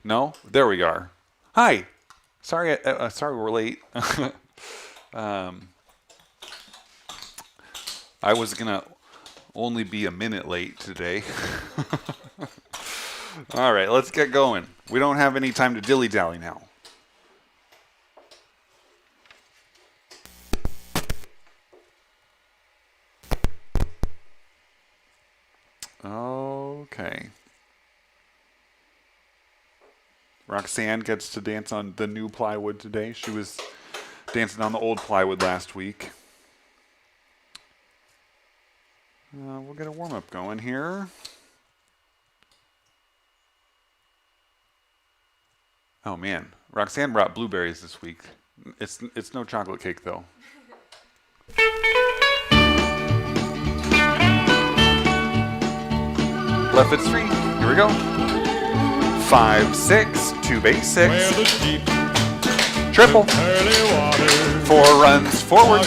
No? There we are. Hi. Sorry, sorry we're late. I was gonna only be a minute late today. All right, let's get going. We don't have any time to dilly-dally now. Okay. Roxanne gets to dance on the new plywood today. She was dancing on the old plywood last week. We'll get a warm-up going here. Oh man, Roxanne brought blueberries this week. It's no chocolate cake though. Left foot's free. Here we go. 5, 6, 2 basics. Triple. 4 runs forward.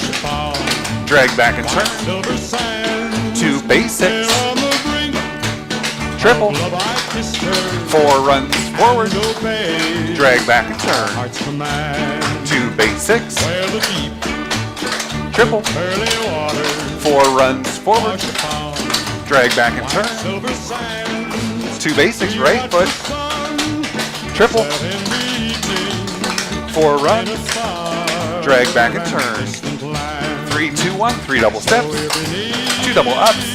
Drag back and turn. 2 basics. Triple. 4 runs forward. Drag back and turn. 2 basics. Triple. 4 runs forward. Drag back and turn. 2 basics, right foot. Triple. 4 runs. Drag back and turn. 3, 2, 1. 3 double steps. 2 double ups.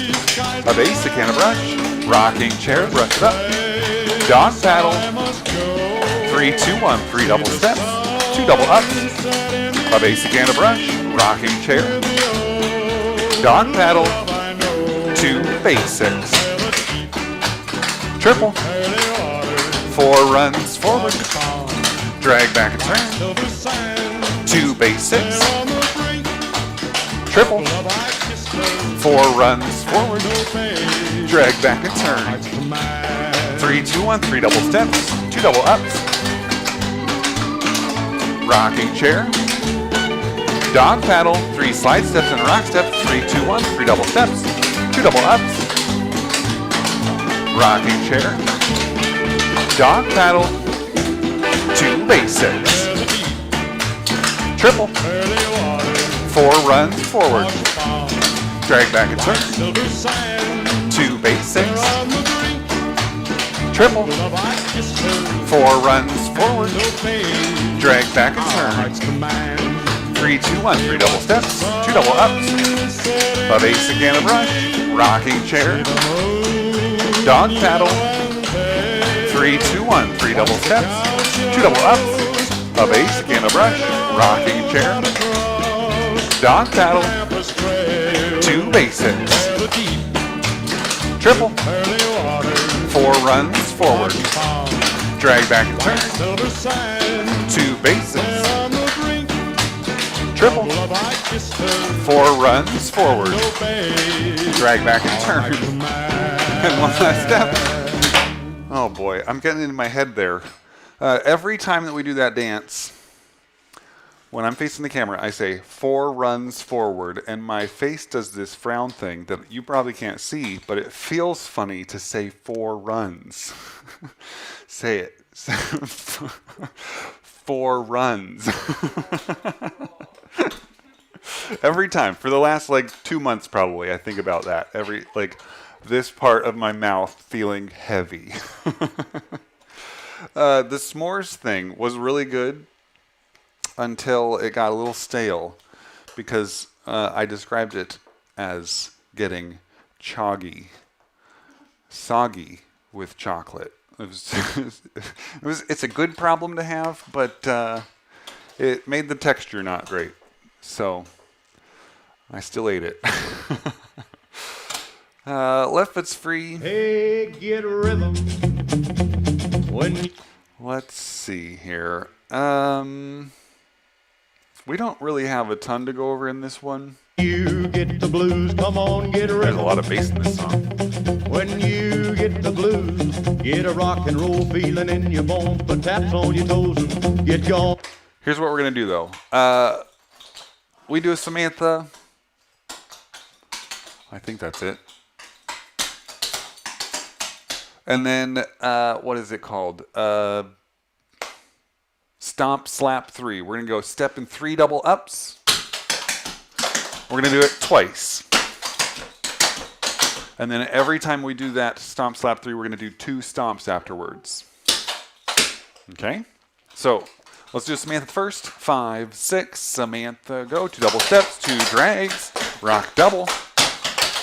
A basic and a brush. Rocking chair, brush it up. Dog paddle. 3, 2, 1. 3 double steps. 2 double ups. A basic and a brush. Rocking chair. Dog paddle. 2 basics. Triple. 4 runs forward. Drag back and turn. 2 basics. Triple. 4 runs forward. Drag back and turn. 3, 2, 1. 3 double steps. 2 double ups. Rocking chair. Dog paddle. 3 slide steps and rock steps. 3, 2, 1. 3 double steps. 2 double ups. Rocking chair. Dog paddle. 2 basics. Triple. 4 runs forward. Drag back and turn. 2 basics. Triple. 4 runs forward. Drag back and turn. 3, 2, 1. 3 double steps. 2 double ups. A basic and a brush. Rocking chair. Dog paddle. 3, 2, 1. 3 double steps. 2 double ups. A basic and a brush. Rocking chair. Dog paddle. 2 basics. Triple. 4 runs forward. Drag back and turn. 2 basics. Triple. 4 runs forward. Drag back and turn. And 1 last step. Oh boy, I'm getting into my head there. Every time that we do that dance, when I'm facing the camera, I say 4 runs forward, and my face does this frown thing that you probably can't see, but it feels funny to say 4 runs. Say it. 4 runs. Every time, for the last 2 months probably, I think about that. This part of my mouth feeling heavy. The s'mores thing was really good until it got a little stale because I described it as getting soggy with chocolate. It's a good problem to have, but it made the texture not great. So I still ate it. Left foot's free. Hey, get a rhythm. Let's see here. We don't really have a ton to go over in this one. You get the blues, come on, get a rhythm. There's a lot of bass in this song. When you get the blues, get a rock and roll feeling in your bones, put taps on your toes and get going. Here's what we're going to do, though. We do a Samantha. I think that's it. And then, what is it called? Stomp, slap 3. We're going to go step in 3 double ups. We're going to do it twice. And then every time we do that stomp, slap 3, we're going to do 2 stomps afterwards. Okay? So, let's do Samantha first. 5, 6, Samantha, go. 2 double steps, 2 drags, rock double.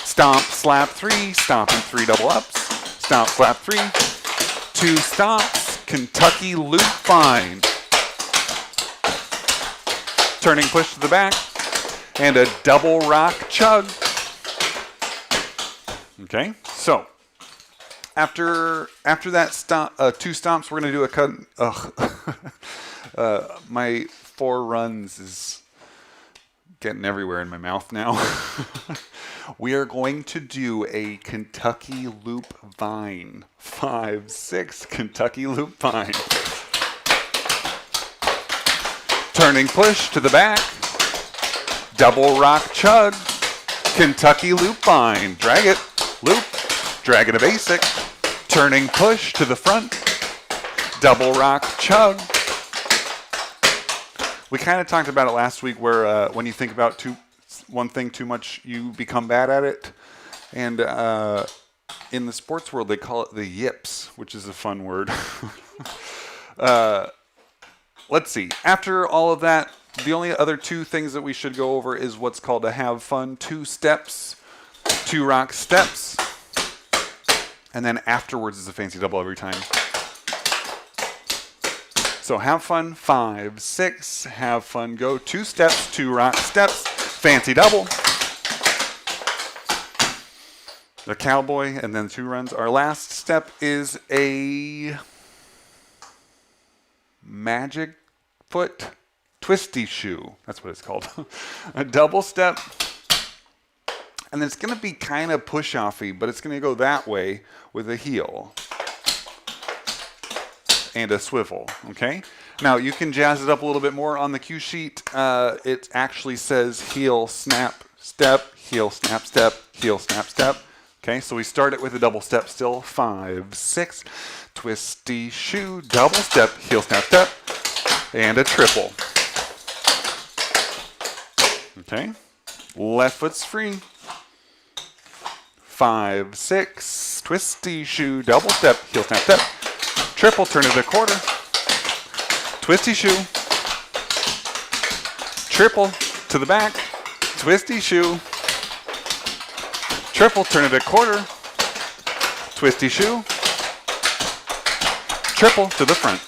Stomp, slap 3, stomp in 3 double ups. Stomp, slap 3, 2 stomps, Kentucky loop bind. Turning push to the back, and a double rock chug. Okay, so after that stomp, 2 stomps, we're going to do a cut. My 4 runs is getting everywhere in my mouth now. We are going to do a Kentucky loop vine. 5, 6, Kentucky loop vine. Turning push to the back. Double rock chug. Kentucky loop vine. Drag it. Loop. Drag it a basic. Turning push to the front. Double rock chug. We kind of talked about it last week where when you think about one thing too much, you become bad at it. And in the sports world, they call it the yips, which is a fun word. Let's see. After all of that, the only other 2 things that we should go over is what's called a have fun. 2 steps, 2 rock steps. And then afterwards is a fancy double every time. So have fun, 5, 6, have fun, go. 2 steps, 2 rock steps, fancy double. The cowboy, and then 2 runs. Our last step is a magic foot twisty shoe. That's what it's called. A double step. And then it's going to be kind of push-offy, but it's going to go that way with a heel. And a swivel, okay? Now, you can jazz it up a little bit more on the cue sheet. It actually says heel, snap, step, heel, snap, step, heel, snap, step. Okay, so we start it with a double step still. 5, 6, twisty shoe, double step, heel, snap, step, and a triple. Okay, left foot's free. 5, 6, twisty shoe, double step, heel, snap, step. Triple, turn it a quarter. Twisty shoe. Triple to the back. Twisty shoe. Triple, turn it a quarter. Twisty shoe. Triple to the front.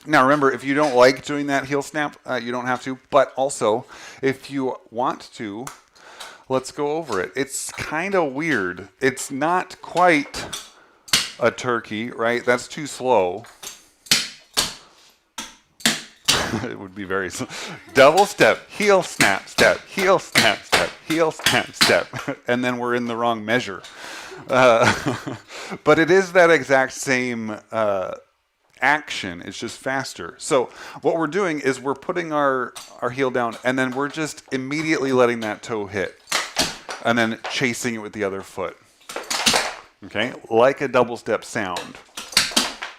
Now remember, if you don't like doing that heel snap, you don't have to. But also, if you want to, let's go over it. It's kind of weird. It's not quite a turkey, right? That's too slow. It would be very slow. Double step, heel snap, step, heel snap, step, heel snap, step. And then we're in the wrong measure. But it is that exact same action. It's just faster. So what we're doing is we're putting our heel down, and then we're just immediately letting that toe hit. And then chasing it with the other foot. Okay, like a double step sound.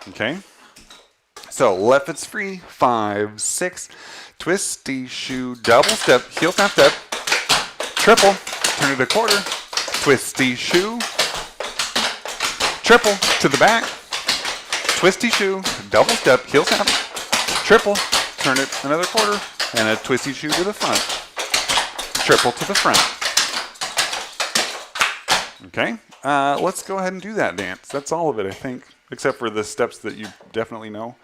Okay, so left foot's free. 5, 6, twisty shoe, double step, heel snap step, triple, turn it a quarter, twisty shoe, triple to the back, twisty shoe, double step, heel snap, triple, turn it another quarter, and a twisty shoe to the front, triple to the front. Okay, let's go ahead and do that dance. That's all of it, I think, except for the steps that you definitely know.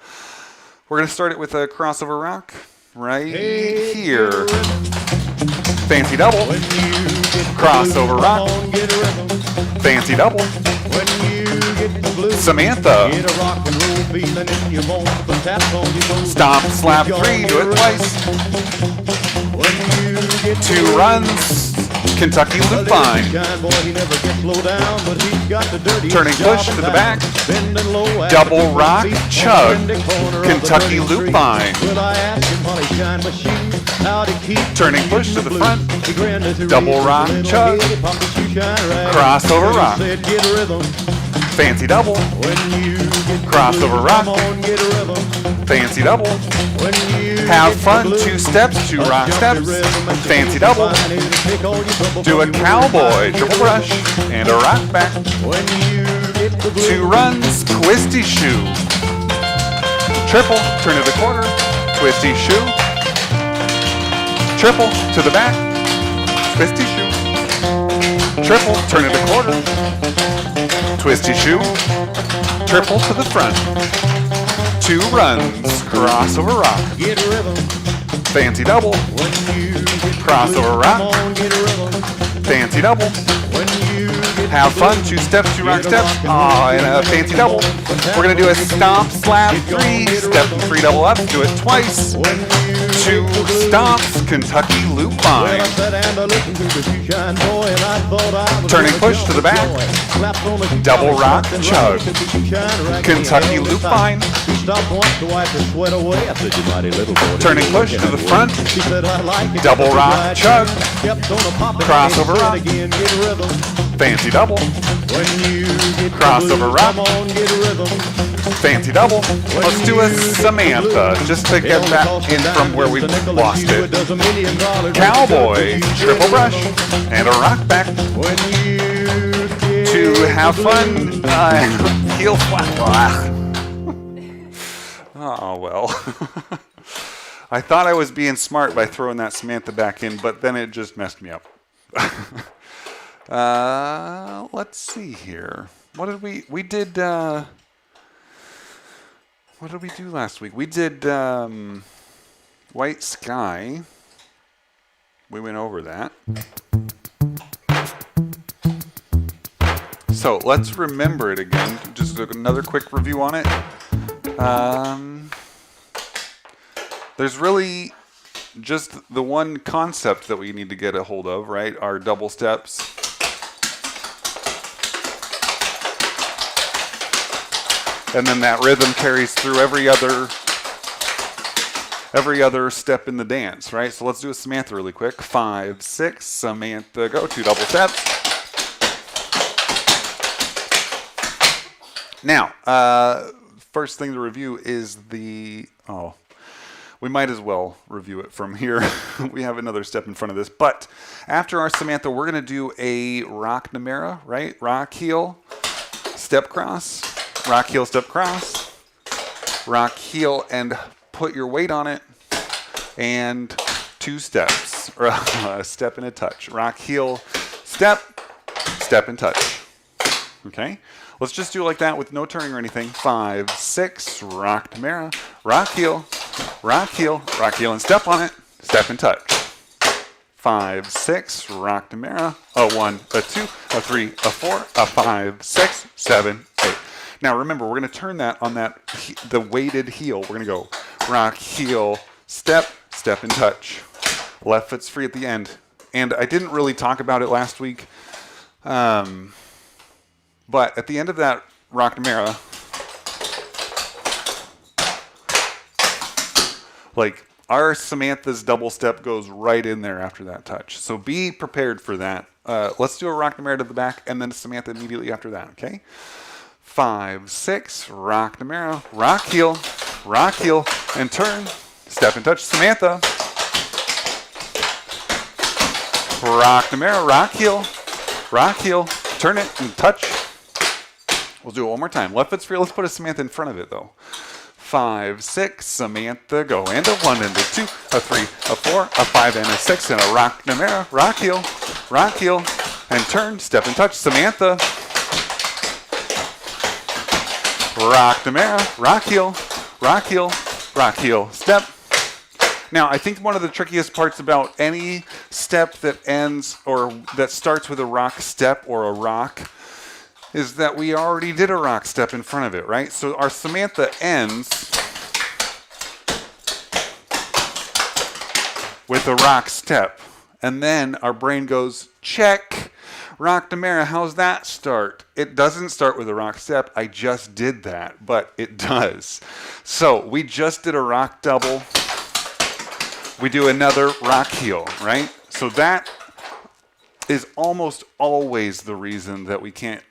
We're going to start it with a crossover rock right here. Fancy double. Crossover rock. Fancy double. Samantha. Stomp, slap 3, do it twice. 2 runs. Kentucky loop vine. Turning push to the back. Double rock chug. Kentucky loop vine. Turning push to the front. Double rock chug. Crossover rock. Said get rhythm. Fancy double. When you get Crossover rock. come on, get rhythm. Fancy double. When you Have get fun, the blues, 2 steps, 2 a rock jumpy steps. rhythm and Fancy you double. find it, pick all your trouble Do a from the cowboy, rhythm. triple brush, and a rock back. When you get the blues, 2 runs, twisty shoe. Triple, turn to the quarter, twisty shoe. Triple, to the back, twisty shoe. Triple, turn to the quarter, twisty shoe. Triple to the front. 2 runs, crossover rock. get rhythm. Fancy double, When you get the crossover blues, rock. come on, get rhythm. Fancy double. When you get Have the fun, blues, 2 steps, 2 rock get a steps. rock and Oh, and a roll. fancy double. We're gonna do a stomp, slap, 3 step, 3 double up. Do it twice. When you 2 get the blues, stomps, Kentucky loop well, vine. I sat and I listened to the shoeshine boy, and I thought I was Turning gonna push jump to the with back. joy. Slapped on the shoe Double polish, rock, rocked and chug. rocked, the shoeshine rack, Kentucky he held loop it tight. vine. He stopped once to wipe his sweat away. I said, you mighty little boy. Turning push to the front. He said, I like it. Double rock, Right. chug. Kept on a popping. Crossover and rock. again, get rhythm. Fancy double. When you get Crossover the blues, rock. come on, get rhythm. Fancy double. Let's do a Samantha just to get that in from where we lost it. Cowboy, triple brush, and a rock back. When you get To have fun, heel flap. Oh, well. I thought I was being smart by throwing that Samantha back in, but then it just messed me up. Let's see here. What did we did, what did we do last week? We did White Sky. We went over that. So let's remember it again. Just another quick review on it. There's really just the one concept that we need to get a hold of, right? Our double steps. And then that rhythm carries through every other step in the dance, right? So let's do a Samantha really quick. 5, 6, Samantha, go. 2 double steps. Now, first thing to review is we might as well review it from here. We have another step in front of this. But after our Samantha, we're going to do a rock Namera, right? Rock, heel, step cross, rock, heel, step cross, rock, heel, and put your weight on it, and 2 steps, or a step and a touch. Rock, heel, step, step and touch. Okay? Let's just do it like that with no turning or anything. 5, 6, rock Namera, rock, heel, rock, heel, and step on it, step and touch. 5, 6, rock Namera, a 1, a 2, a 3, a 4, a 5, 6, 7, 8. Now remember, we're going to turn that on the weighted heel. We're going to go rock, heel, step, step and touch. Left foot's free at the end. And I didn't really talk about it last week. But at the end of that rock Namera, like our Samantha's double step goes right in there after that touch. So be prepared for that. Let's do a rock Namera to the back and then a Samantha immediately after that, okay? 5, 6, rock Namera, rock, heel, and turn, step and touch Samantha. Rock Namera, rock, heel, turn it and touch. We'll do it one more time. Left foot's free. Let's put a Samantha in front of it though. 5, 6, Samantha, go. And a 1 and a 2, a 3, a 4, a 5 and a 6, and a rock Namera, rock, heel, and turn, step and touch Samantha. Rock Namera, rock, heel, step. Now, I think one of the trickiest parts about any step that ends or that starts with a rock step or a rock is that we already did a rock step in front of it, right? So our Samantha ends with a rock step. And then our brain goes, check, rock Namera, how's that start? It doesn't start with a rock step. I just did that, but it does. So we just did a rock double. We do another rock heel, right? So that is almost always the reason that we can't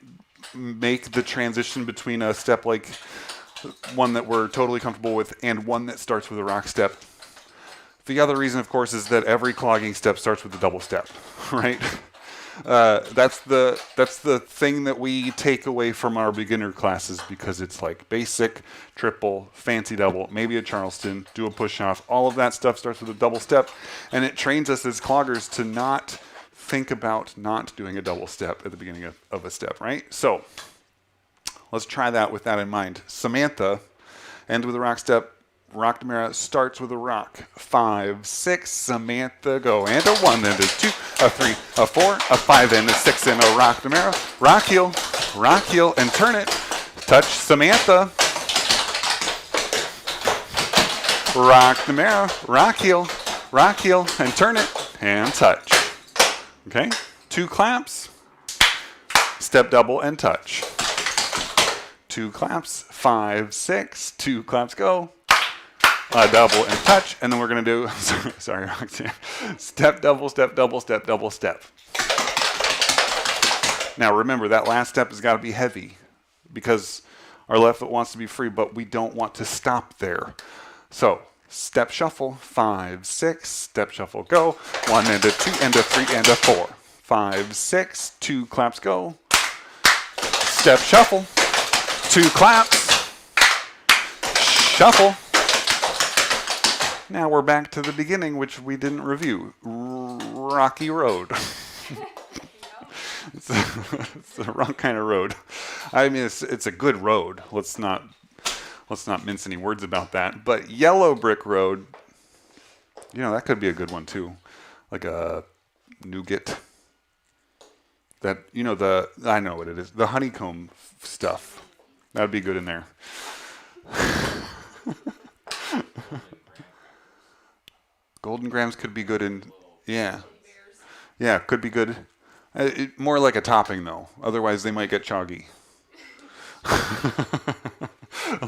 make the transition between a step like one that we're totally comfortable with and one that starts with a rock step. The other reason, of course, is that every clogging step starts with a double step, right? That's the thing that we take away from our beginner classes, because it's like basic, triple, fancy double, maybe a Charleston, do a push-off. All of that stuff starts with a double step, and it trains us as cloggers to not think about not doing a double step at the beginning of a step, right? So let's try that with that in mind. Samantha, end with a rock step. Rock Demera starts with a rock. 5, 6, Samantha, go. And a 1, and a 2, a 3, a 4, a 5, and a 6, and a rock Demera. Rock heel, and turn it. Touch Samantha. Rock Demera, rock heel, and turn it, and touch. Okay, 2 claps, step double, and touch. 2 claps, 5, 6, 2 claps, go. A double and touch, and then we're going to do, sorry, Roxanne, step double, step double, step double, step. Now remember, that last step has got to be heavy because our left foot wants to be free, but we don't want to stop there. So step shuffle, 5, 6, step shuffle, go. 1 and a 2 and a 3 and a 4. 5, 6, 2 claps, go. Step shuffle, 2 claps, shuffle. Now we're back to the beginning, which we didn't review. Rocky road. It's the wrong kind of road. I mean, it's a good road. Let's not mince any words about that. But yellow brick road, that could be a good one too, like a nougat. That I know what it is. The honeycomb stuff. That'd be good in there. Golden grams could be good in, yeah, could be good. More like a topping though. Otherwise, they might get chalky.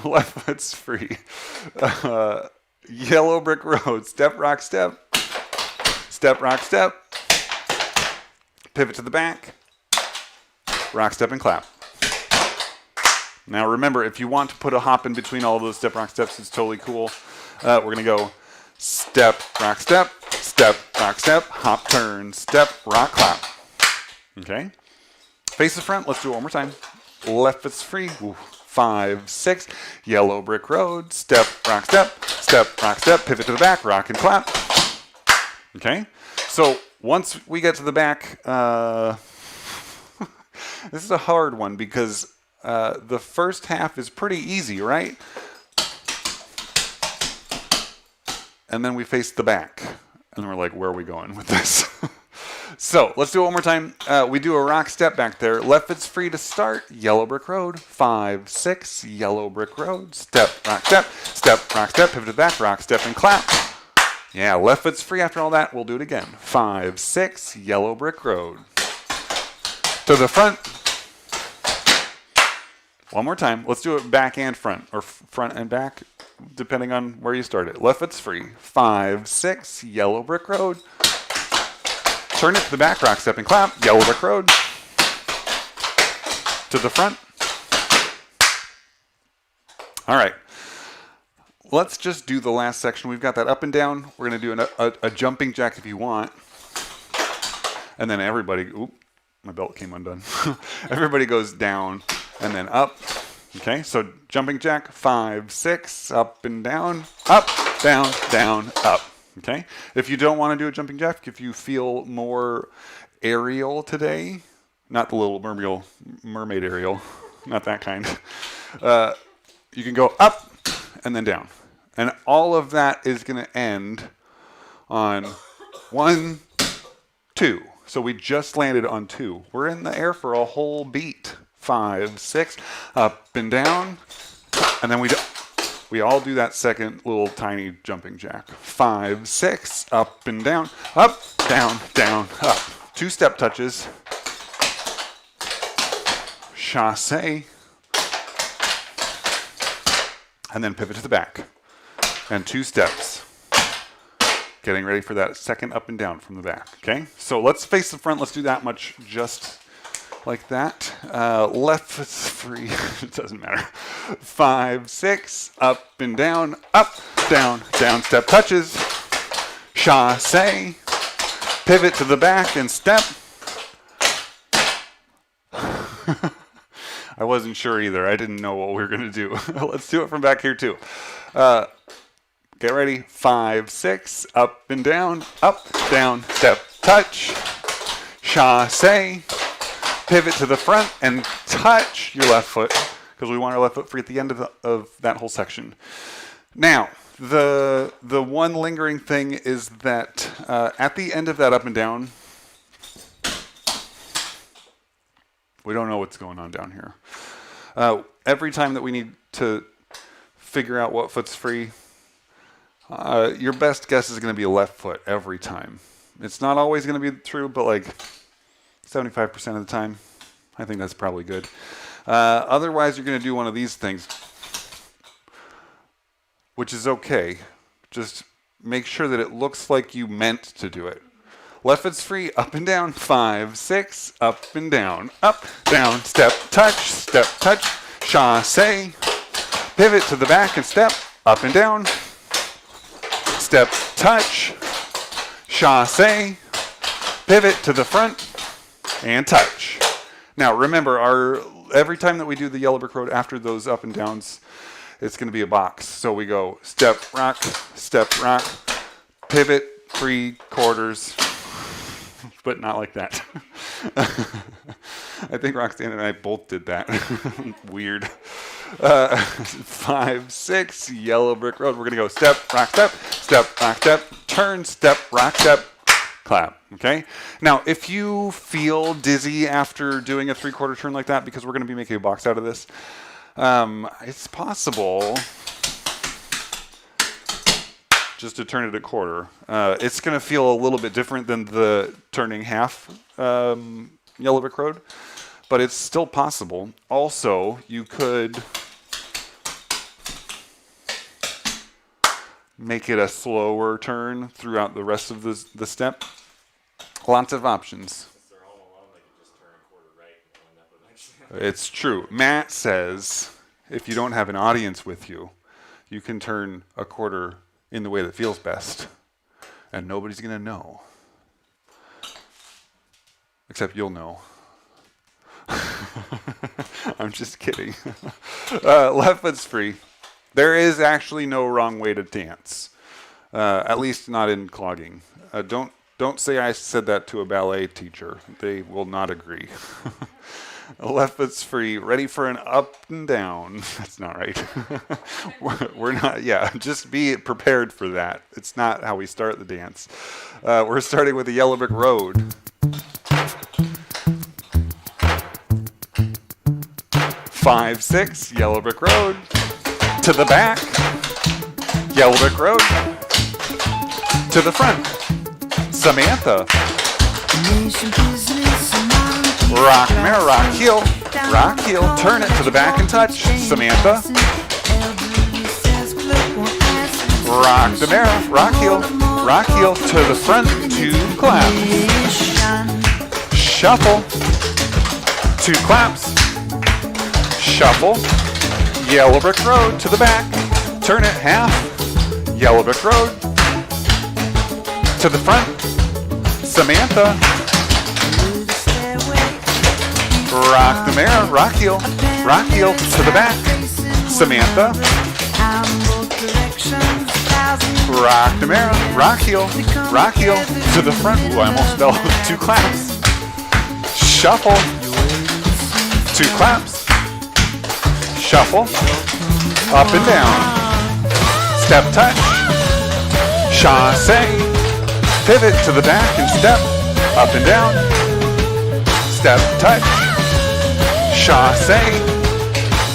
Left foot's free. Yellow brick road. Step, rock, step. Step, rock, step. Pivot to the back. Rock, step, and clap. Now remember, if you want to put a hop in between all of those step, rock, steps, it's totally cool. We're going to go step, rock, step, hop, turn, step, rock, clap. Okay? Face the front. Let's do it one more time. Left foot's free. Ooh. 5, 6, yellow brick road, step, rock, step, pivot to the back, rock and clap. Okay? So once we get to the back, this is a hard one because the first half is pretty easy, right? And then we face the back. And we're like, where are we going with this? So let's do it one more time. We do a rock step back there. Left foot's free to start. Yellow brick road. 5, 6, yellow brick road. Step, rock, step, pivot to the back, rock, step, and clap. Yeah, left foot's free after all that. We'll do it again. 5, 6, yellow brick road. To the front. One more time. Let's do it back and front, or front and back, depending on where you start it. Left foot's free. 5, 6, yellow brick road. Turn it to the back, rock, step, and clap. Yellow brick road. To the front. All right. Let's just do the last section. We've got that up and down. We're going to do a jumping jack if you want. And then everybody, oop, my belt came undone. Everybody goes down and then up. Okay, so jumping jack, 5, 6, up and down, up, down, down, up. Okay, if you don't want to do a jumping jack, if you feel more aerial today, not the little mermaid aerial, not that kind, you can go up and then down. And all of that is going to end on 1, 2. So we just landed on 2. We're in the air for a whole beat. 5, 6, up and down, and then we all do that second little tiny jumping jack. 5, 6, up and down, up, down, down, up. 2 step touches, chasse, and then pivot to the back. And 2 steps. Getting ready for that second up and down from the back, okay? So let's face the front. Let's do that much just like that. Left foot's free. It doesn't matter. 5, 6, up and down, down step touches. Chassé. Pivot to the back and step. I wasn't sure either. I didn't know what we were going to do. Let's do it from back here too. Get ready. 5, 6, up and down, step, touch, chassé, pivot to the front and touch your left foot because we want our left foot free at the end of that whole section. Now, the one lingering thing is that at the end of that up and down, we don't know what's going on down here. Every time that we need to figure out what foot's free, your best guess is going to be a left foot every time. It's not always going to be true, but like 75% of the time, I think that's probably good. Otherwise, you're going to do one of these things, which is okay. Just make sure that it looks like you meant to do it. Left foot's free, up and down, 5, 6, up and down, step, touch, chassé, pivot to the back and step, up and down, step, touch, chassé, pivot to the front, and touch. Now remember, every time that we do the yellow brick road after those up and downs, it's going to be a box. So we go step, rock, pivot, 3/4, but not like that. I think Roxanne and I both did that. Weird. 5, 6, yellow brick road. We're going to go step, rock, step, turn, step, rock, step, clap. Okay? Now, if you feel dizzy after doing a 3/4 turn like that, because we're going to be making a box out of this, it's possible just to turn it 1/4. It's going to feel a little bit different than the turning half yellow brick road, but it's still possible. Also, you could make it a slower turn throughout the rest of the step. Lots of options. It's true. Matt says if you don't have an audience with you, you can turn 1/4 in the way that feels best, and nobody's going to know. Except you'll know. I'm just kidding. Left foot's free. There is actually no wrong way to dance, at least not in clogging. Don't say I said that to a ballet teacher. They will not agree. Left foot's free. Ready for an up and down. That's not right. We're not, yeah, just be prepared for that. It's not how we start the dance. We're starting with the yellow brick road. 5, 6, yellow brick road. To the back. Yellow brick road. To the front. Samantha. Rock, mirror, rock, heel, turn it to the back and touch, Samantha. Rock the mirror, rock heel, to the front, 2 claps. Shuffle, 2 claps. Shuffle, yellow brick road to the back, turn it half, yellow brick road. To the front, Samantha. Rock the mirror, rock heel to the back, Samantha. Rock the mirror, rock heel to the front. Ooh, I almost fell. 2 claps. Shuffle, 2 claps. Shuffle, up and down. Step touch, chassé, pivot to the back and step, up and down. Step touch. Chassé,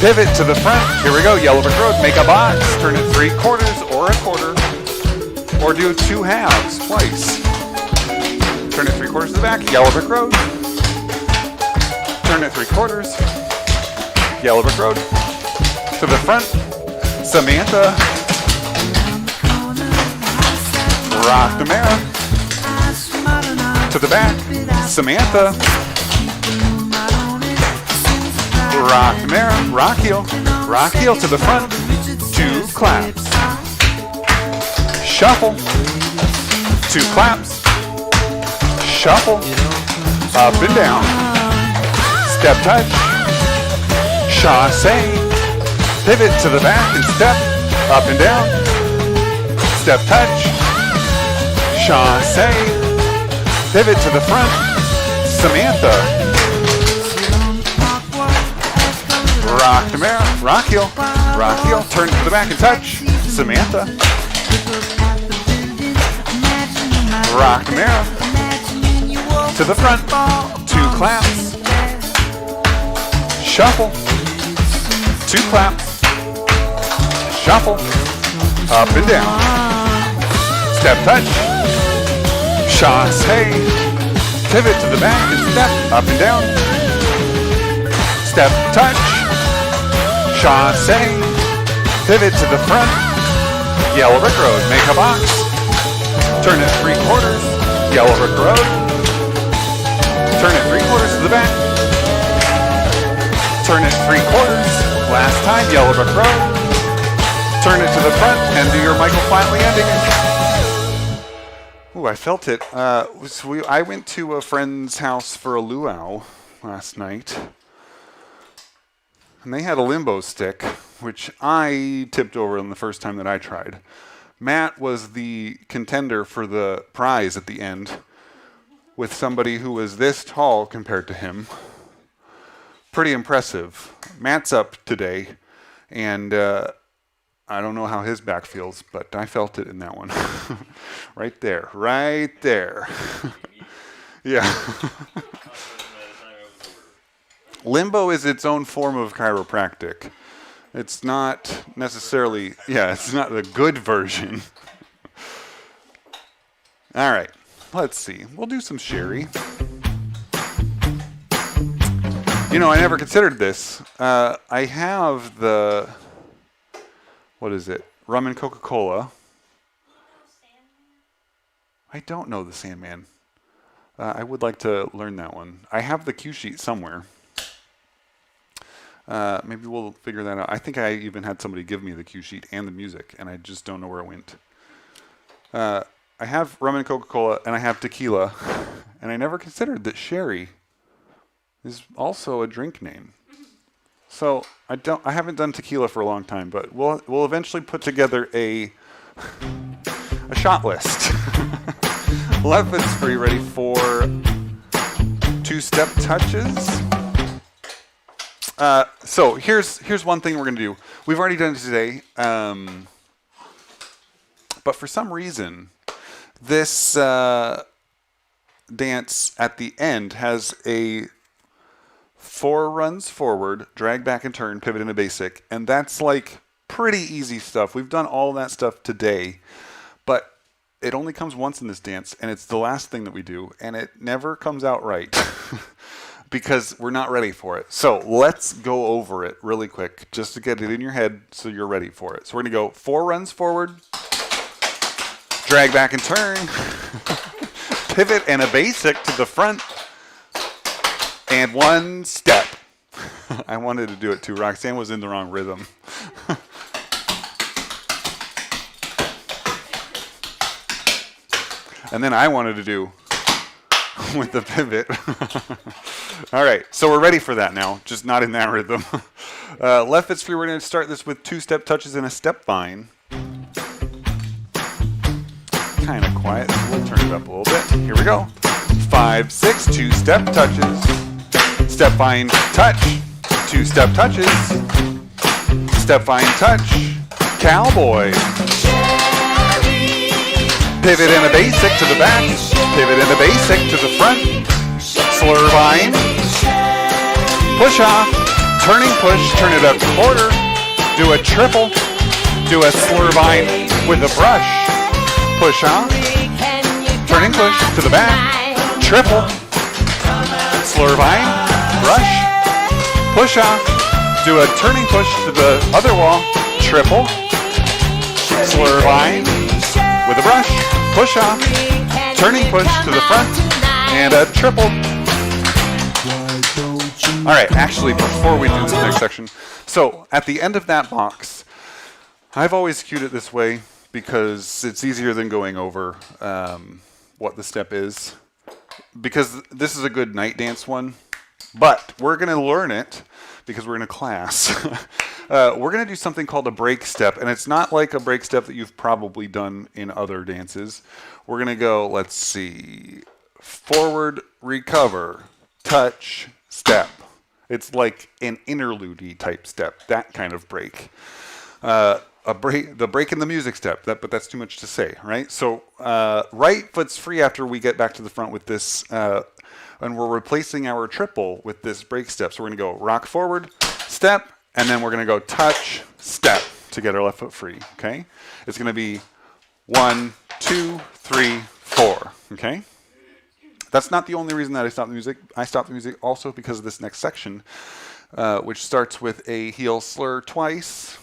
pivot to the front. Here we go, yellow brick road. Make a box. Turn it 3/4 or 1/4, or do 2 halves twice. Turn it 3/4 to the back. Yellow brick road. Turn it 3/4. Yellow brick road to the front. Samantha. Rock the Mara. To the back, Samantha. Rock the Mara. Rock heel. Rock heel to the front. 2 claps. Shuffle. 2 claps. Shuffle. Up and down. Step touch. Chassé. Pivot to the back and step. Up and down. Step touch. Chassé. Pivot to the front. Samantha. Rock the Mara. Rock heel. Rock heel. Turn to the back and touch. Samantha. Rock the Mara. To the front. 2 claps. Shuffle. 2 claps. Shuffle. Up and down. Step touch. Chassé. Pivot to the back and step. Up and down. Step touch. Chassé. Pivot to the front. Yellow brick road. Make a box. Turn it 3/4. Yellow brick road. Turn it 3/4 to the back. Turn it 3/4. Last time, yellow brick road. Turn it to the front and do your Michael Flatley ending. Ooh, I felt it. I went to a friend's house for a luau last night. And they had a limbo stick, which I tipped over on the first time that I tried. Matt was the contender for the prize at the end with somebody who was this tall compared to him. Pretty impressive. Matt's up today, and I don't know how his back feels, but I felt it in that one. Right there. Right there. Yeah. Limbo is its own form of chiropractic. It's not necessarily, it's not the good version. All right, let's see. We'll do some sherry. You know, I never considered this. I have the, what is it? Rum and Coca-Cola. I don't know the Sandman. I would like to learn that one. I have the cue sheet somewhere. Maybe we'll figure that out. I think I even had somebody give me the cue sheet and the music, and I just don't know where it went. I have rum and Coca-Cola, and I have tequila, and I never considered that sherry is also a drink name. So I haven't done tequila for a long time, but we'll eventually put together a shot list. Left foot's free, ready for 2-step touches. So here's one thing we're going to do. We've already done it today, but for some reason, this dance at the end has a 4 runs forward, drag back and turn, pivot into basic, and that's like pretty easy stuff. We've done all that stuff today, but it only comes once in this dance, and it's the last thing that we do, and it never comes out right. Because we're not ready for it. So let's go over it really quick just to get it in your head so you're ready for it. So we're going to go 4 runs forward, drag back and turn, pivot and a basic to the front, and 1 step. I wanted to do it too. Roxanne was in the wrong rhythm. And then I wanted to do with the pivot. All right, so we're ready for that now, just not in that rhythm. Left foot's free. We're going to start this with 2-step touches and a step vine. Kind of quiet. We'll turn it up a little bit. Here we go. 5, 6, 2-step touches. Step vine touch. 2-step touches. Step vine touch. Cowboy. Pivot and a basic to the back. Pivot and a basic to the front. Slur vine. Push off. Turning push. Turn it up quarter. Do a triple. Do a slur vine with a brush. Push off. Turning push to the back. Triple. Slur vine. Brush. Push off. Do a turning push to the other wall. Triple. Slur vine. with a brush, push off, turning push to the front, and a triple. All right, actually, before we do this next section, so at the end of that box, I've always cued it this way because it's easier than going over what the step is, because this is a good night dance one, but we're going to learn it because we're in a class. We're going to do something called a break step, and it's not like a break step that you've probably done in other dances. We're going to go, let's see, forward, recover, touch, step. It's like an interlude type step, that kind of break. The break in the music step, but that's too much to say, right? So right foot's free after we get back to the front with this, and we're replacing our triple with this break step. So we're going to go rock forward, step, and then we're going to go touch, step to get our left foot free, okay? It's going to be 1, 2, 3, 4, okay? That's not the only reason that I stopped the music. I stopped the music also because of this next section, which starts with a heel slur twice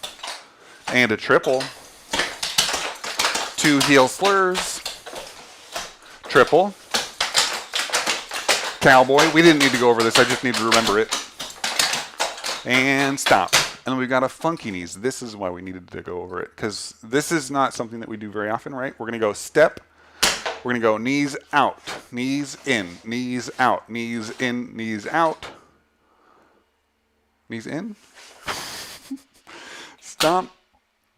and a triple, 2 heel slurs, triple, cowboy. We didn't need to go over this. I just need to remember it. And stop. And we've got a funky knees. This is why we needed to go over it, because this is not something that we do very often, right? We're going to go step. We're going to go knees out, knees in, knees out, knees in, knees out. Knees in. Stomp.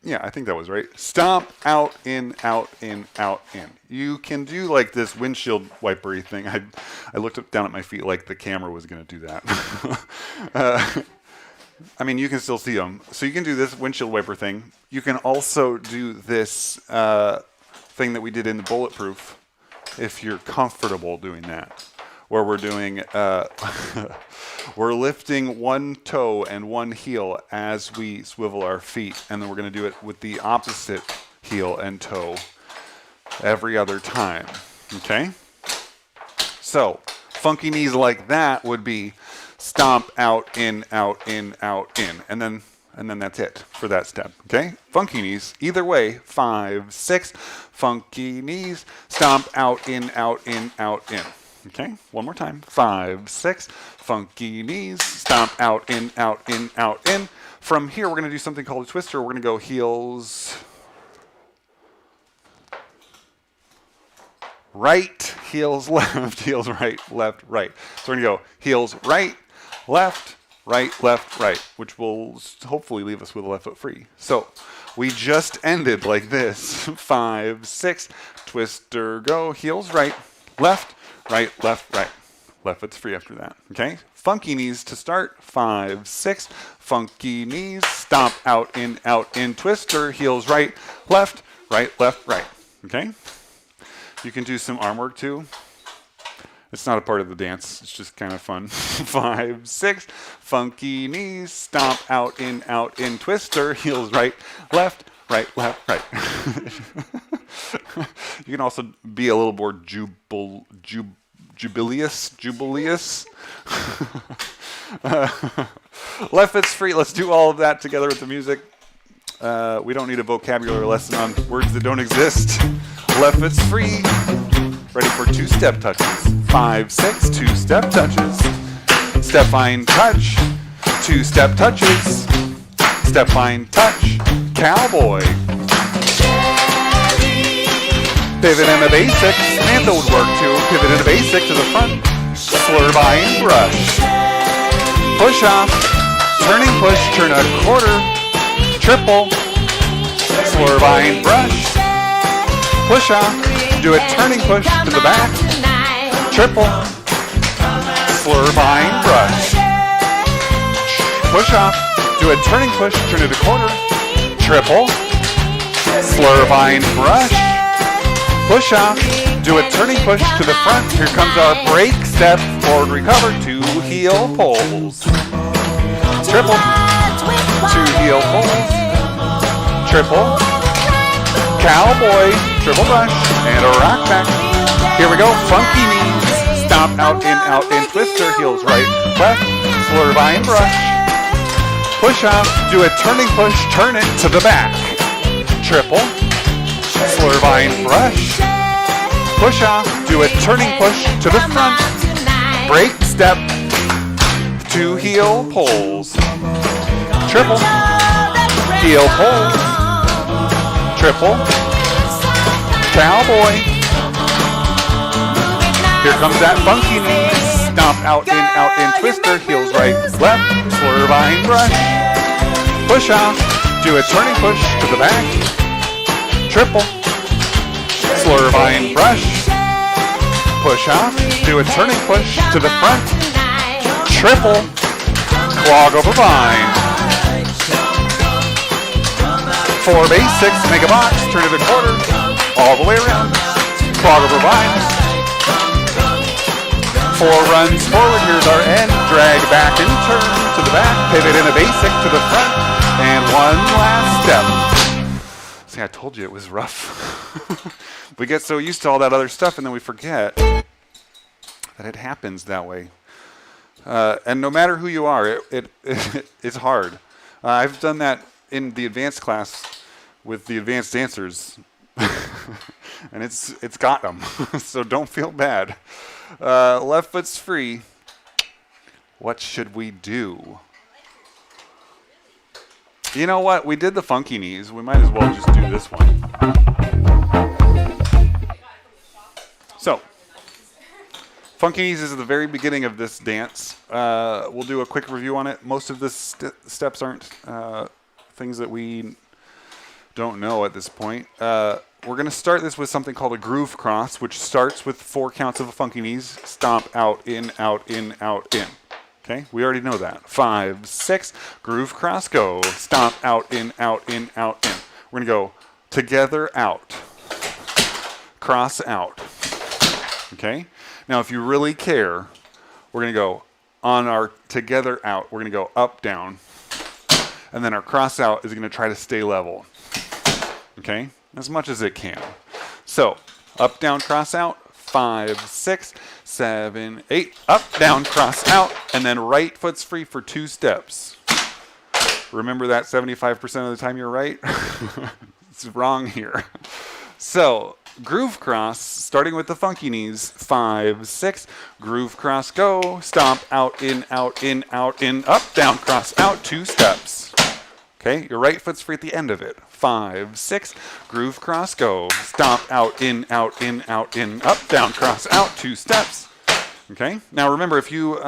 Yeah, I think that was right. Stomp, out, in, out, in, out, in. You can do like this windshield wipery thing. I looked down at my feet like the camera was going to do that. I mean, you can still see them. So you can do this windshield wiper thing. You can also do this thing that we did in the bulletproof if you're comfortable doing that. Where we're doing, we're lifting one toe and one heel as we swivel our feet, and then we're going to do it with the opposite heel and toe every other time, okay? So, funky knees like that would be stomp, out, in, out, in, out, in, and then that's it for that step, okay? Funky knees, either way, 5, 6, funky knees, stomp, out, in, out, in, out, in. Okay, one more time. 5, 6, funky knees, stomp, out, in, out, in, out, in. From here, we're going to do something called a twister. We're going to go heels right, heels left, heels right, left, right. So we're going to go heels right, left, right, which will hopefully leave us with a left foot free. So we just ended like this. 5, 6, twister, go, heels right, left, right, left, right. Left foot's free after that, okay? Funky knees to start. 5, 6, funky knees. Stomp, out, in, twister. Heels right, left, right, okay? You can do some arm work too. It's not a part of the dance. It's just kind of fun. 5, 6, funky knees. Stomp, out, in, twister. Heels right, left, right. You can also be a little more jubilious. Left foot's free. Let's do all of that together with the music. We don't need a vocabulary lesson on words that don't exist. Left foot's free. Ready for 2 step touches. 5, 6, 2 step touches. Step fine touch. 2 step touches. Step fine touch. Cowboy. Pivot in a basic, and the woodwork too. Pivot in a basic to the front. Slur by and brush. Push off. Turning push, turn a quarter. Triple. Slur by and brush. Push off. Do a turning push to the back. Triple. Slur by and brush. Push off. Do a turning push, turn it a quarter. Triple. Slur by and brush. Push off, do a turning push to the front. Here comes our break step, forward recover, 2 heel pulls. Triple, 2 heel pulls. Triple, cowboy, triple brush, and a rock back. Here we go, funky knees. Stomp, out, in, twister, heels right, left, slur by and brush. Push off, do a turning push, turn it to the back. Triple, slur vine brush, push off, do a turning push to the front, break step, 2 heel pulls, triple, heel pull, triple, cowboy. Here comes that funky knee, stomp out, in, twister, heels right, left, slur vine brush, push off, do a turning push to the back, triple, slur vine brush, push off, do a turning push to the front, triple, clog over vine. 4 basics, make a box, turn it a quarter, all the way around, clog over vine. 4 runs forward, here's our end, drag back and turn to the back, pivot in a basic to the front, and 1 last step. See, I told you it was rough. We get so used to all that other stuff and then we forget that it happens that way. And no matter who you are, it's hard. I've done that in the advanced class with the advanced dancers, and it's got them. So don't feel bad. Left foot's free. What should we do? You know what? We did the funky knees. We might as well just do this one. So, funky knees is at the very beginning of this dance. We'll do a quick review on it. Most of the steps aren't things that we don't know at this point. We're going to start this with something called a groove cross, which starts with 4 counts of a funky knees. Stomp, out, in, out, in, out, in. Okay, we already know that. 5, 6, groove cross, go. Stomp, out, in, out, in, out, in. We're going to go together, out. Cross, out. Okay, now if you really care, we're going to go on our together, out. We're going to go up, down. And then our cross, out is going to try to stay level. Okay, as much as it can. So, up, down, cross, out. 5, 6, 7, 8, up, down, cross, out, and then right foot's free for 2 steps. Remember that 75% of the time you're right? It's wrong here. So, groove cross, starting with the funky knees, 5, 6, groove cross, go, stomp, out, in, out, in, out, in, up, down, cross, out, 2 steps. Okay, your right foot's free at the end of it. 5, 6, groove cross, go. Stomp, out, in, out, in, out, in, up, down, cross, out, 2 steps. Okay, now remember, if you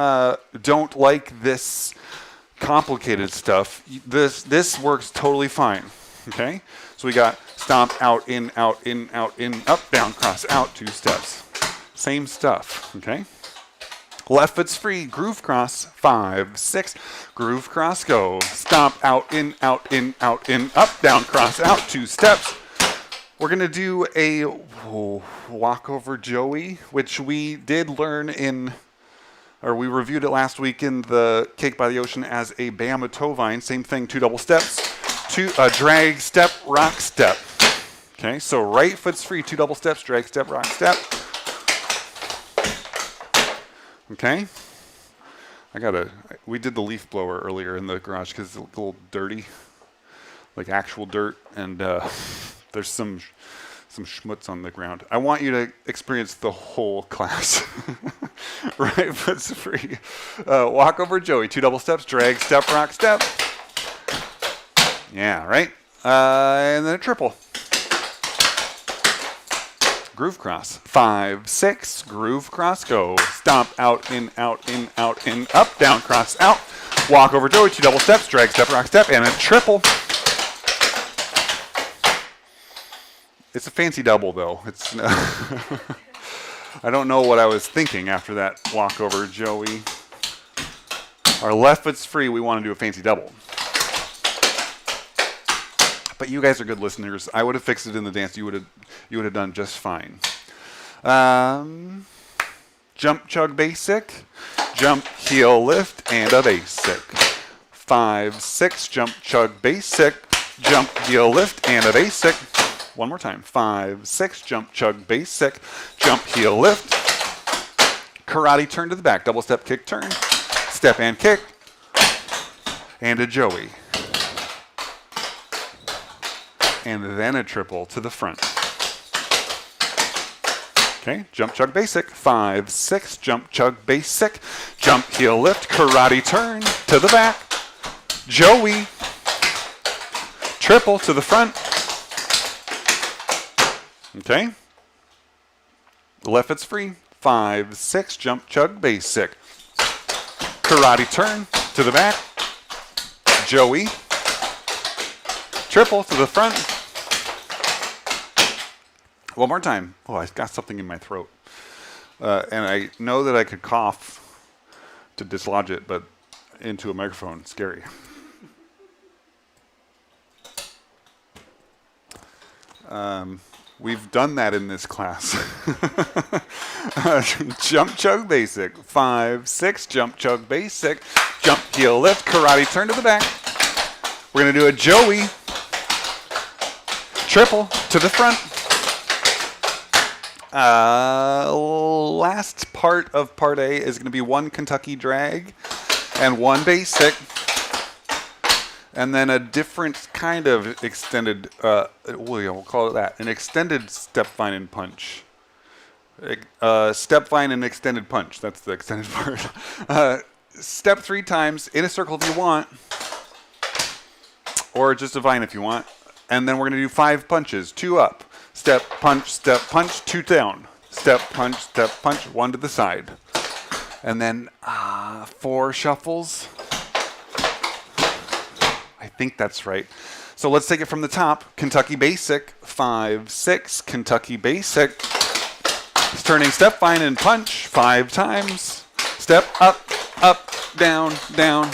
don't like this complicated stuff, this works totally fine. Okay, so we got stomp, out, in, out, in, out, in, up, down, cross, out, 2 steps. Same stuff. Okay. Left foot's free, groove cross, 5, 6, groove cross, go. Stomp, out, in, out, in, out, in, up, down, cross, out, 2 steps. We're going to do a walk over Joey, which we did learn we reviewed it last week in the Cake by the Ocean as a Bama toe vine. Same thing, 2 double steps, 2 drag, step, rock, step. Okay, so right foot's free, 2 double steps, drag, step, rock, step. Okay, we did the leaf blower earlier in the garage because it's a little dirty, like actual dirt, and there's some schmutz on the ground. I want you to experience the whole class. Right foot's free. Walk over Joey, 2 double steps, drag, step, rock, step. Yeah, right? And then a triple. Groove cross, 5, 6, groove cross, go. Stomp, out, in, out, in, out, in, up, down, cross, out. Walk over Joey, 2 double steps, drag, step, rock, step, and a triple. It's a fancy double, though. It's I don't know what I was thinking after that walk over Joey. Our left foot's free, we want to do a fancy double. But you guys are good listeners. I would have fixed it in the dance. You would have done just fine. Jump, chug, basic. Jump, heel, lift, and a basic. 5, 6, jump, chug, basic. Jump, heel, lift, and a basic. One more time. 5, 6, jump, chug, basic. Jump, heel, lift. Karate turn to the back. Double step, kick, turn. Step and kick. And a Joey. And then a triple to the front. Okay, jump, chug, basic. 5, 6, jump, chug, basic. Jump, heel, lift, karate turn to the back. Joey. Triple to the front. Okay. The left foot's free. 5, 6, jump, chug, basic. Karate turn to the back. Joey. Triple to the front. One more time. Oh, I got something in my throat. And I know that I could cough to dislodge it, but into a microphone, scary. We've done that in this class. Jump, chug, basic. 5, 6, jump, chug, basic. Jump, heel, lift, karate, turn to the back. We're going to do a Joey. Triple to the front. Last part of part A is going to be 1 Kentucky drag and 1 basic. And then a different kind of extended, we'll call it that, an extended step, vine, and punch. Step, vine, and extended punch. That's the extended part. Step 3 times in a circle if you want, or just a vine if you want. And then we're going to do 5 punches. 2 up. Step, punch, 2 down. Step, punch, 1 to the side. And then 4 shuffles. I think that's right. So let's take it from the top. Kentucky basic, 5, 6, Kentucky basic. Turning step, vine, and punch 5 times. Step, up, down, down.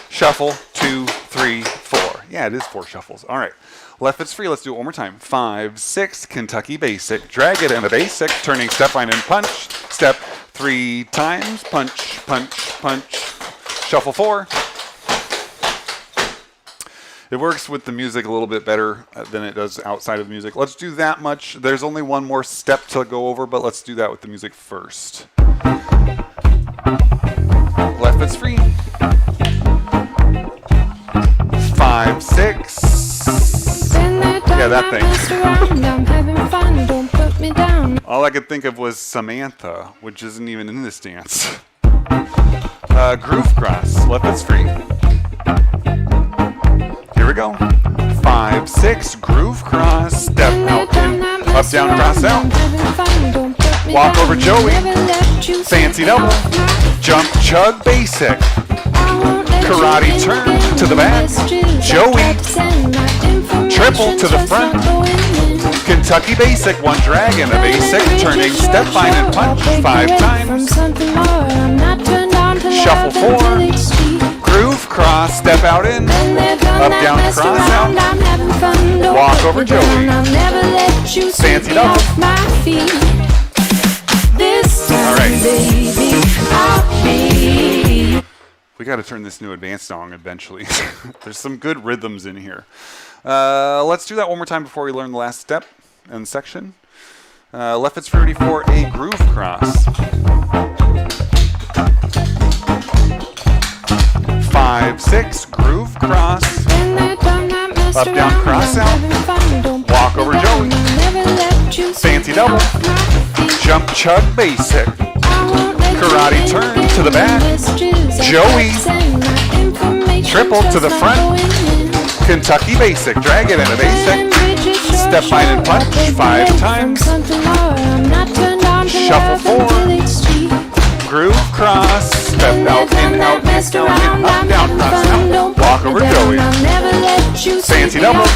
Shuffle, 2, 3, 4. Yeah, it is 4 shuffles. All right. Left foot's free. Let's do it one more time. 5, 6, Kentucky basic. Drag it in a basic. Turning step, vine, and punch. Step 3 times. Punch, punch, punch. Shuffle 4. It works with the music a little bit better than it does outside of the music. Let's do that much. There's only one more step to go over, but let's do that with the music first. Left foot's free. 5, 6. Yeah, that thing. All I could think of was Samantha, which isn't even in this dance. Groove cross. Left foot's free. Here we go. 5, 6, groove cross, step out in, up, down, cross out. Walk over Joey, fancy double, jump, chug, basic. Karate turn to the back, Joey, triple to the front. Kentucky basic, 1 drag and a basic, turning step, vine, and punch 5 times. Shuffle 4. Groove, cross, step out in, up, down, cross out, walk over Joey, fancy double. Alright. We gotta turn this new advanced song eventually. There's some good rhythms in here. Let's do that one more time before we learn the last step and section. Left foot's free for a groove cross. 5, 6, groove cross, up, down, cross out, walk over Joey, fancy double, jump, chug, basic, karate turn to the back, Joey, triple to the front, Kentucky basic, drag it in a basic, step, vine, and punch 5 times, shuffle 4, groove cross, step out, in, out, up, down, cross out, walk over Joey, fancy double.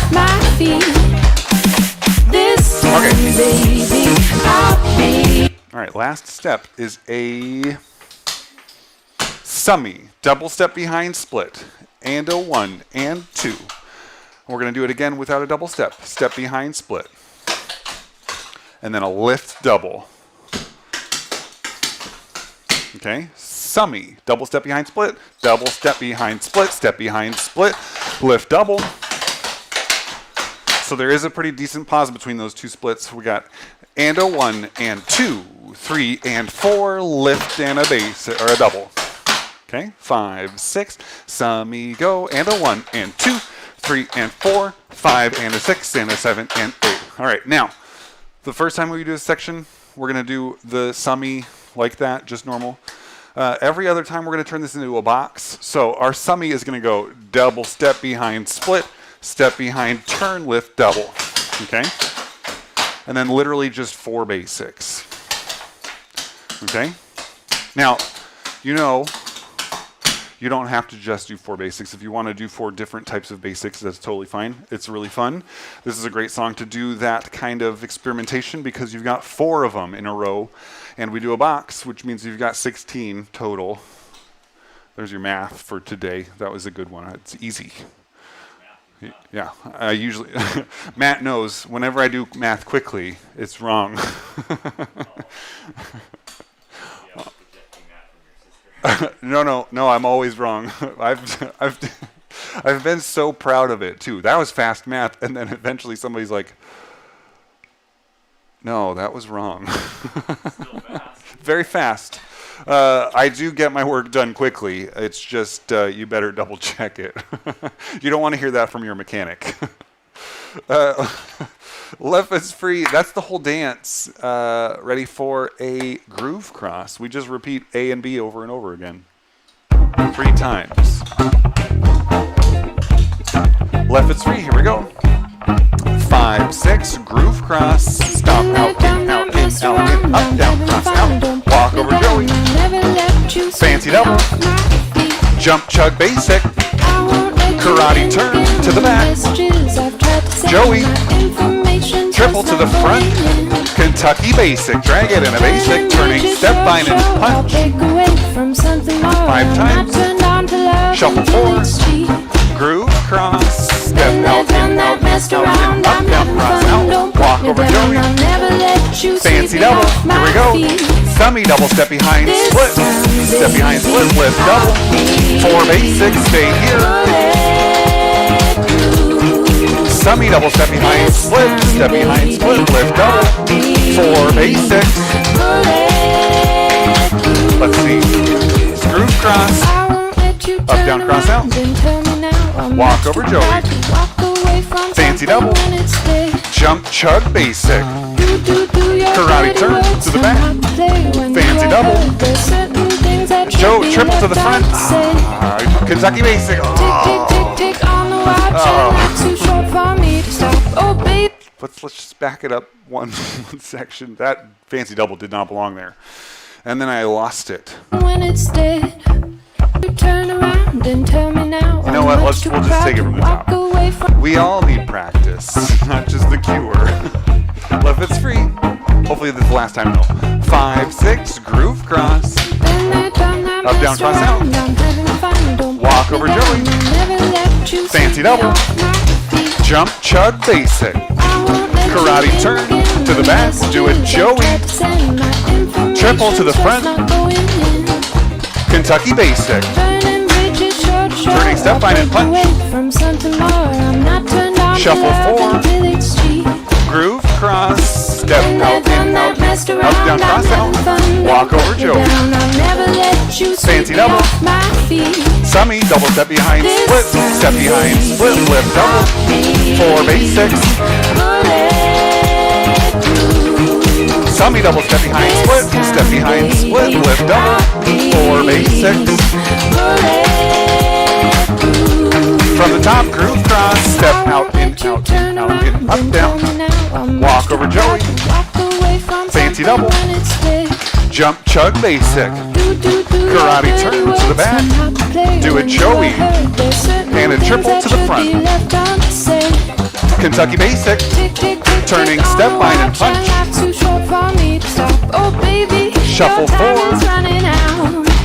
Okay. Alright, last step is a summy, double step behind split, and a 1 and 2. We're going to do it again without a double step. Step behind split, and then a lift double. Okay, summy, double step behind split, double step behind split, step behind split, lift double. So there is a pretty decent pause between those 2 splits. We got and a 1 and 2, 3 and 4, lift and a base or a double. Okay, 5, 6, summy go, and a 1 and 2, 3 and 4, 5 and a 6 and a 7 and 8. All right, now the first time we do a section, we're going to do the summy like that, just normal. Every other time, we're going to turn this into a box. So our summy is going to go double, step behind, split, step behind, turn, lift, double. Okay? And then literally just 4 basics. Okay? Now, you know, you don't have to just do 4 basics. If you want to do 4 different types of basics, that's totally fine. It's really fun. This is a great song to do that kind of experimentation because you've got 4 of them in a row. And we do a box, which means you've got 16 total. There's your math for today. That was a good one. It's easy. Yeah, I usually, Matt knows, whenever I do math quickly, it's wrong. No, I'm always wrong. I've been so proud of it too. That was fast math, and then eventually somebody's like, no, that was wrong. Still fast. Very fast. I do get my work done quickly. It's just you better double check it. You don't want to hear that from your mechanic. Left is free. That's the whole dance. Ready for a groove cross. We just repeat A and B over and over again. 3 times. Left is free. Here we go. 5, 6, groove cross. Stop, out, in, out, in, out, in, up, down, cross, out. Walk over Joey. Fancy double. Jump, chug, basic. Karate turn to the back. Joey. Triple to the front. Kentucky basic. Drag it in a basic. Turning step, bind, and punch. 5 times. Shuffle 4. Groove cross. Step out, in, out, in, out, in, up, down, cross, out. Walk over Joey. Fancy double. Here we go. Summy double, step behind, split. Step behind, split, lift, double. 4 basics, stay here. Summy double, step behind, split. Step behind, split, lift, double. 4 basics. Let's see. Groove cross. Up, down, cross, out. Walk over Joey. Fancy double. Jump, chug, basic. Karate turn to the back. Fancy double. Joe, triple to the front. Kentucky basic. Let's just back it up one section. That fancy double did not belong there. And then I lost it. When it's dead, you turn around and tell me now. You know what? We'll just take it from the top. We all need practice, not just the cure. Left it's free. Hopefully this is the last time. No. 5, 6, groove cross. Up, down, cross, out. Walk over Joey. Fancy double. Jump, chug, basic. Karate turn to the back. Do it, Joey. Triple to the front. Kentucky basic. Turning step, bind, and punch. Shuffle 4. Groove cross. Step out, in, out, up, down, cross, out. Walk over Joey. Fancy double. Summy, double step behind, split. Step behind, split, lift, double. 4 basics. Summy, double step behind, split. Step behind, split, lift, double. 4 basics. From the top, groove cross. Step out, in, out, in, out, in, up, down. Walk over Joey. Fancy double. Jump, chug, basic. Karate turn to the back. Do a Joey. And a triple to the front. Kentucky basic. Turning step, bind, and punch. Shuffle 4.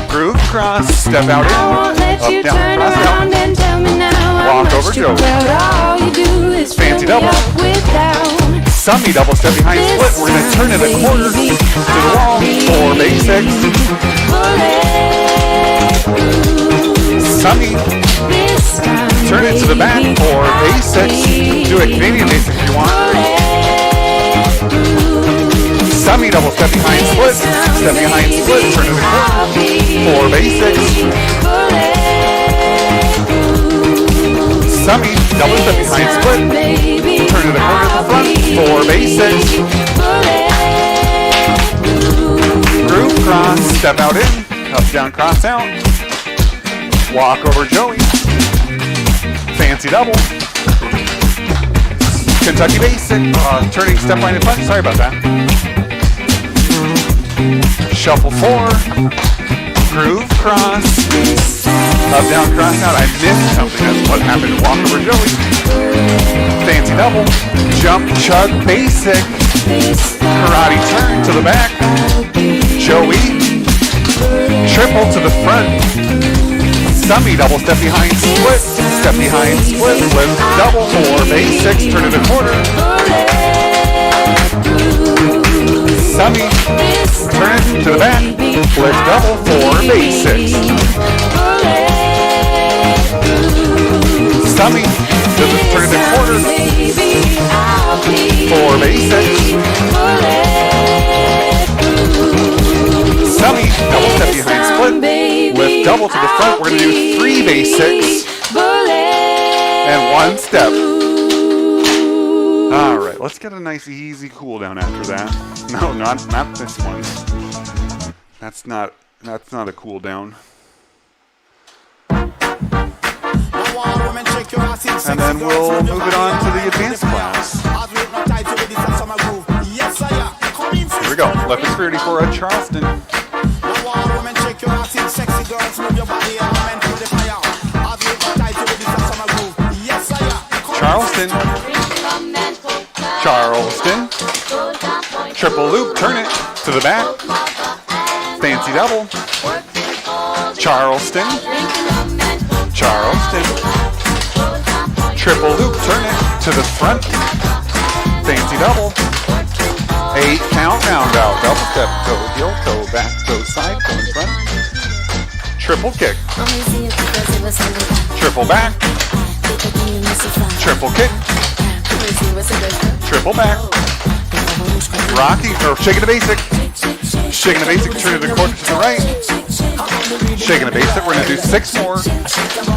Groove cross. Step out in. Up, down, cross out. Walk over Joey. Fancy double. Summy double step behind split. We're going to turn it a quarter to the wall. 4 basics. Summy. Turn it to the back. 4 basics. Do a Canadian basic if you want. Summy double step behind split. Step behind split. Turn it a quarter. 4 basics. Summy double step behind split. Turn it a quarter to the front. 4 basics. Groove cross, step out in, up, down, cross out. Walk over Joey. Fancy double. Kentucky basic, turning step line in front, sorry about that. Shuffle 4, groove cross, up, down, cross out. I missed something, that's what happened. Walk over Joey. Fancy double, jump, chug, basic, karate turn to the back, Joey, triple to the front, stummy double, step behind, split, step behind, split, lift, double, 4, basics, turn it a quarter, stummy, turn it to the back, lift, double, 4, basics, stummy, turn it a quarter, 4 basics, stummy, double step behind split, lift double to the front. We're going to do 3 basics and 1 step. All right, let's get a nice easy cool down after that. No, not this one. That's not a cool down. And then we'll move it on to the advanced class. Here we go. Left extremity for a Charleston. Charleston. Charleston. Triple loop, turn it to the back. Fancy double. Charleston. Charleston. Triple loop, turn it to the front. Fancy double. 8 count, round out. Double step, toe, heel, toe, back, toe, side, toe in front. Triple kick. Triple back. Triple kick. Triple back. Rocking, or shaking the basic. Shaking the basic, turn it a quarter to the right. Shaking the basic, we're going to do 6 more.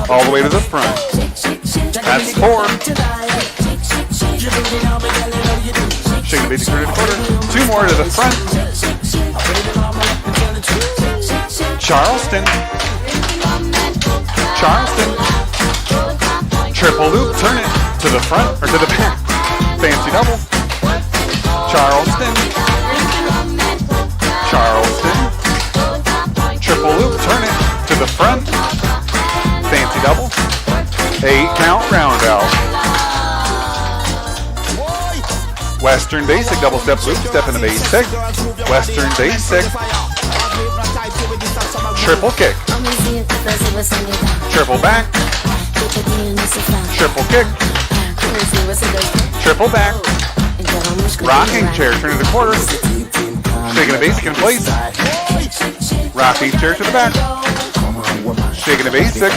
All the way to the front. That's 4. Shaking the basic, turn it a quarter. 2 more to the front. Charleston. Charleston. Triple loop, turn it to the front, or to the back. Fancy double. Charleston. Charleston. Triple loop, turn it to the front. Fancy double. 8 count, round out. Western basic, double step loop, step into basic. Western basic. Triple kick. Triple back. Triple kick. Triple back. Rocking chair, turn it a quarter. Shaking the basic in place. Rocking chair to the back. Shaking the basic.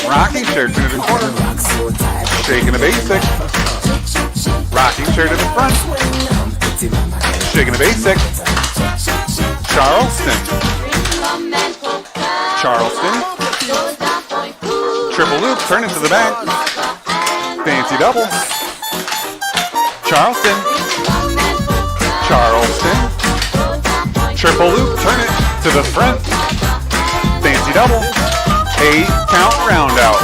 Rocking chair, turn it a quarter. Shaking the basic. Rocking chair to the front. Shaking the basic. Charleston. Charleston. Triple loop, turn it to the back. Fancy double. Charleston. Charleston. Triple loop, turn it to the front. Fancy double. 8 count, round out.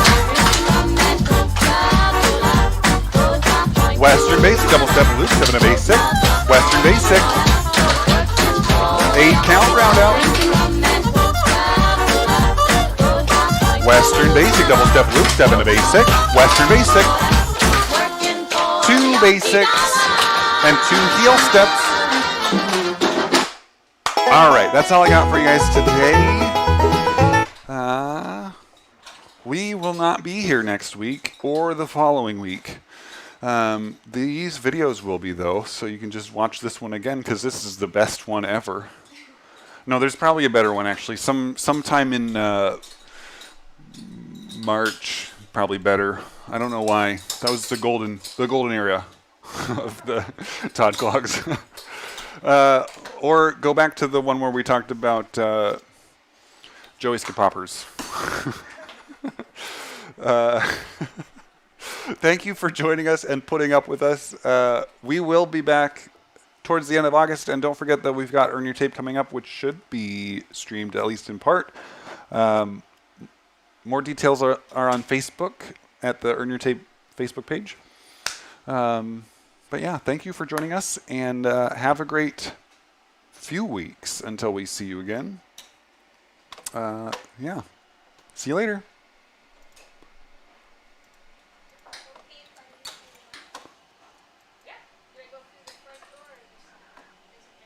Western basic, double step loop, step in a basic. Western basic. 8 count, round out. Western basic, double step loop, step in a basic. Western basic. 2 basics and 2 heel steps. All right, that's all I got for you guys today. We will not be here next week or the following week. These videos will be, though, so you can just watch this one again because this is the best one ever. No, there's probably a better one, actually. Sometime in March, probably better. I don't know why. That was the golden era of the Todd Clogs. Or go back to the one where we talked about Joey Skipoppers. Thank you for joining us and putting up with us. We will be back towards the end of August. And don't forget that we've got Earn Your Tape coming up, which should be streamed at least in part. More details are on Facebook at the Earn Your Tape Facebook page. But yeah, thank you for joining us, and have a great few weeks until we see you again. Yeah. See you later.